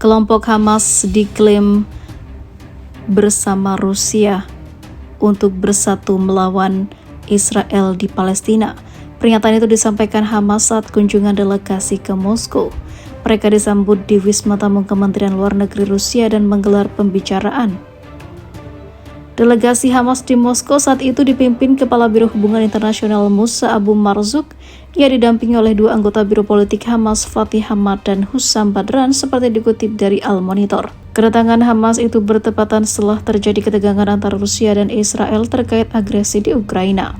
Kelompok Hamas diklaim bersama Rusia untuk bersatu melawan Israel di Palestina. Pernyataan itu disampaikan Hamas saat kunjungan delegasi ke Moskow. Mereka disambut di Wisma Tamu Kementerian Luar Negeri Rusia dan menggelar pembicaraan. Delegasi Hamas di Moskow saat itu dipimpin Kepala Biro Hubungan Internasional Musa Abu Marzuk. Ia didampingi oleh dua anggota Biro Politik Hamas, Fatih Hamad dan Hussam Badran, seperti dikutip dari Al Monitor. Kedatangan Hamas itu bertepatan setelah terjadi ketegangan antara Rusia dan Israel terkait agresi di Ukraina.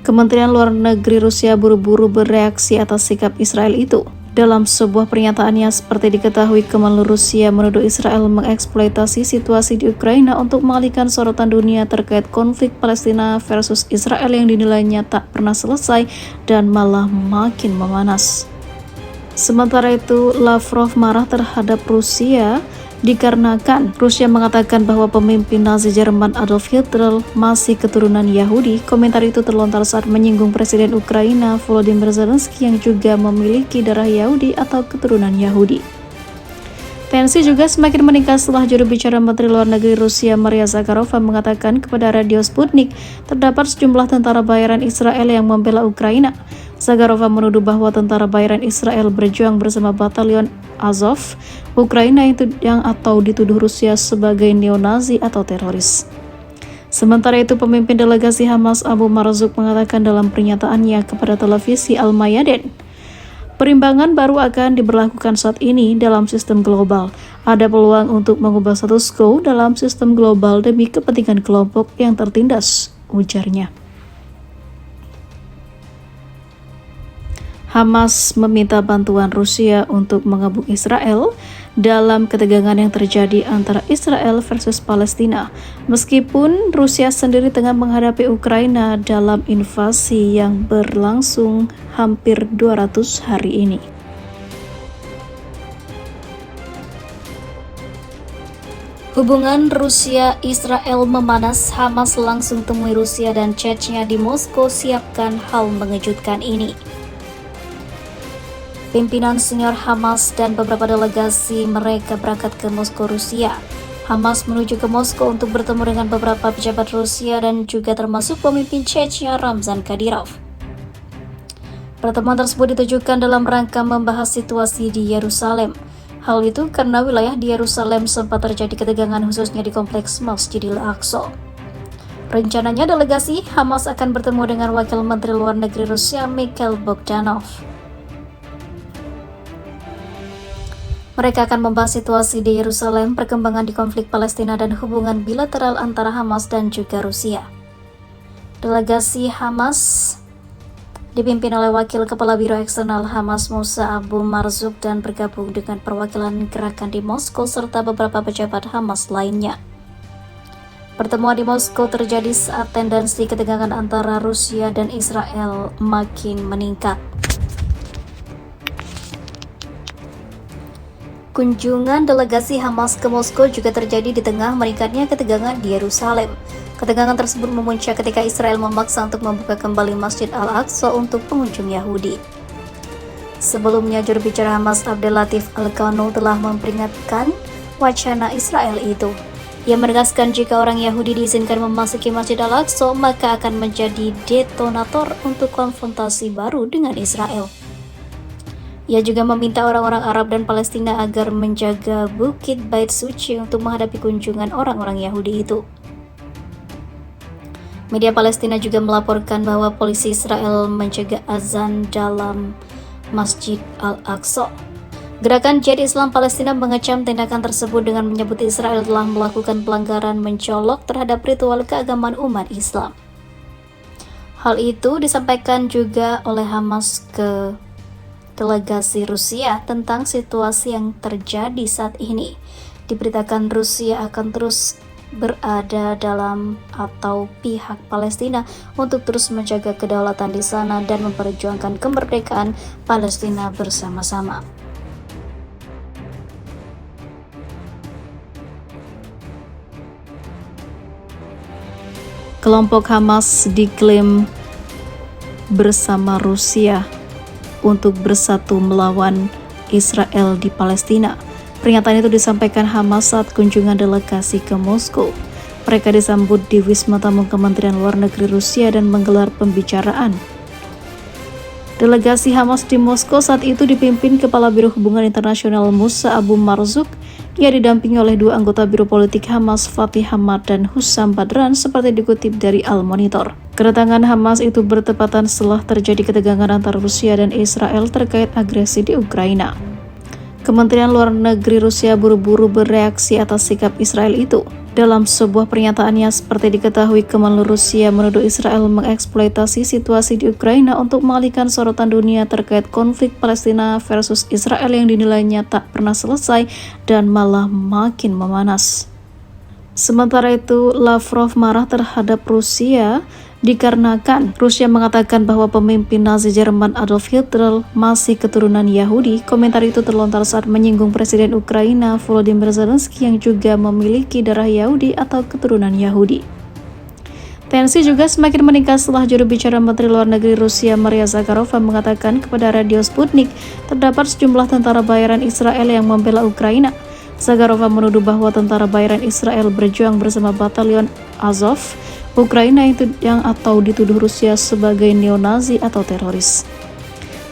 Kementerian Luar Negeri Rusia buru-buru bereaksi atas sikap Israel itu. Dalam sebuah pernyataannya, seperti diketahui, Kemenlu Rusia menuduh Israel mengeksploitasi situasi di Ukraina untuk mengalihkan sorotan dunia terkait konflik Palestina versus Israel yang dinilainya tak pernah selesai dan malah makin memanas. Sementara itu, Lavrov marah terhadap Rusia dikarenakan Rusia mengatakan bahwa pemimpin Nazi Jerman Adolf Hitler masih keturunan Yahudi. Komentar itu terlontar saat menyinggung Presiden Ukraina Volodymyr Zelensky yang juga memiliki darah Yahudi atau keturunan Yahudi. Tensi juga semakin meningkat setelah juru bicara Menteri Luar Negeri Rusia Maria Zakharova mengatakan kepada Radio Sputnik terdapat sejumlah tentara bayaran Israel yang membela Ukraina. Zakharova menuduh bahwa tentara bayaran Israel berjuang bersama batalion Azov Ukraina yang atau dituduh Rusia sebagai neonazi atau teroris. Sementara itu, pemimpin delegasi Hamas Abu Marzuk mengatakan dalam pernyataannya kepada televisi Al Mayadin, perimbangan baru akan diberlakukan saat ini dalam sistem global. Ada peluang untuk mengubah status quo dalam sistem global demi kepentingan kelompok yang tertindas, ujarnya. Hamas meminta bantuan Rusia untuk mengebuk Israel dalam ketegangan yang terjadi antara Israel versus Palestina. Meskipun Rusia sendiri tengah menghadapi Ukraina dalam invasi yang berlangsung hampir 200 hari ini. Hubungan Rusia-Israel memanas. Hamas langsung temui Rusia dan Chechnya di Moskow siapkan hal mengejutkan ini. Pimpinan senior Hamas dan beberapa delegasi mereka berangkat ke Moskow, Rusia. Hamas menuju ke Moskow untuk bertemu dengan beberapa pejabat Rusia dan juga termasuk pemimpin Chechnya Ramzan Kadyrov. Pertemuan tersebut ditujukan dalam rangka membahas situasi di Yerusalem. Hal itu karena wilayah di Yerusalem sempat terjadi ketegangan khususnya di kompleks Masjidil Aqsa. Rencananya delegasi Hamas akan bertemu dengan Wakil Menteri Luar Negeri Rusia Mikhail Bogdanov. Mereka akan membahas situasi di Yerusalem, perkembangan di konflik Palestina, dan hubungan bilateral antara Hamas dan juga Rusia. Delegasi Hamas dipimpin oleh Wakil Kepala Biro Eksternal Hamas Musa Abu Marzuk dan bergabung dengan perwakilan gerakan di Moskow serta beberapa pejabat Hamas lainnya. Pertemuan di Moskow terjadi saat tendensi ketegangan antara Rusia dan Israel makin meningkat. Kunjungan delegasi Hamas ke Moskow juga terjadi di tengah meningkatnya ketegangan di Yerusalem. Ketegangan tersebut memuncak ketika Israel memaksa untuk membuka kembali Masjid Al-Aqsa untuk pengunjung Yahudi. Sebelumnya, juru bicara Hamas Abdel Latif Al-Qanu telah memperingatkan wacana Israel itu. Ia menegaskan jika orang Yahudi diizinkan memasuki Masjid Al-Aqsa, maka akan menjadi detonator untuk konfrontasi baru dengan Israel. Ia juga meminta orang-orang Arab dan Palestina agar menjaga Bukit Bait Suci untuk menghadapi kunjungan orang-orang Yahudi itu. Media Palestina juga melaporkan bahwa polisi Israel mencegah azan dalam Masjid Al-Aqsa. Gerakan Jihad Islam Palestina mengecam tindakan tersebut dengan menyebut Israel telah melakukan pelanggaran mencolok terhadap ritual keagamaan umat Islam. Hal itu disampaikan juga oleh Hamas ke delegasi Rusia tentang situasi yang terjadi saat ini. Diberitakan Rusia akan terus berada dalam atau pihak Palestina untuk terus menjaga kedaulatan di sana dan memperjuangkan kemerdekaan Palestina bersama-sama. Kelompok Hamas diklaim bersama Rusia untuk bersatu melawan Israel di Palestina. Pernyataan itu disampaikan Hamas saat kunjungan delegasi ke Moskow. Mereka disambut di Wisma Tamu Kementerian Luar Negeri Rusia dan menggelar pembicaraan. Delegasi Hamas di Moskow saat itu dipimpin Kepala Biro Hubungan Internasional Musa Abu Marzuk, yang didampingi oleh dua anggota Biro Politik Hamas, Fathi Hamad dan Hussam Badran, seperti dikutip dari Al-Monitor. Kedatangan Hamas itu bertepatan setelah terjadi ketegangan antara Rusia dan Israel terkait agresi di Ukraina. Kementerian Luar Negeri Rusia buru-buru bereaksi atas sikap Israel itu. Dalam sebuah pernyataannya, seperti diketahui, Kemenlu Rusia menuduh Israel mengeksploitasi situasi di Ukraina untuk mengalihkan sorotan dunia terkait konflik Palestina versus Israel yang dinilainya tak pernah selesai dan malah makin memanas. Sementara itu, Lavrov marah terhadap Rusia dikarenakan Rusia mengatakan bahwa pemimpin Nazi Jerman Adolf Hitler masih keturunan Yahudi. Komentar itu terlontar saat menyinggung Presiden Ukraina Volodymyr Zelensky yang juga memiliki darah Yahudi atau keturunan Yahudi. Tensi juga semakin meningkat setelah juru bicara Menteri Luar Negeri Rusia Maria Zakharova mengatakan kepada Radio Sputnik terdapat sejumlah tentara bayaran Israel yang membela Ukraina. Zakharova menuduh bahwa tentara bayaran Israel berjuang bersama batalion Azov Ukraina yang atau dituduh Rusia sebagai neonazi atau teroris.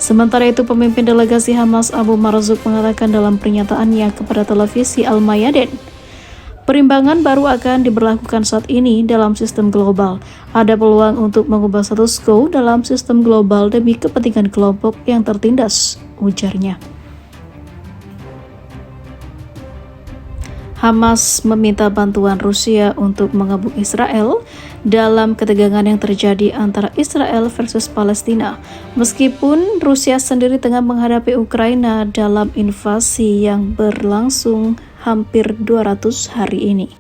Sementara itu, pemimpin delegasi Hamas Abu Marzuk mengatakan dalam pernyataannya kepada televisi Al-Mayadin, perimbangan baru akan diberlakukan saat ini dalam sistem global. Ada peluang untuk mengubah status quo dalam sistem global demi kepentingan kelompok yang tertindas, ujarnya. Hamas meminta bantuan Rusia untuk mengebuk Israel dalam ketegangan yang terjadi antara Israel versus Palestina. Meskipun Rusia sendiri tengah menghadapi Ukraina dalam invasi yang berlangsung hampir 200 hari ini.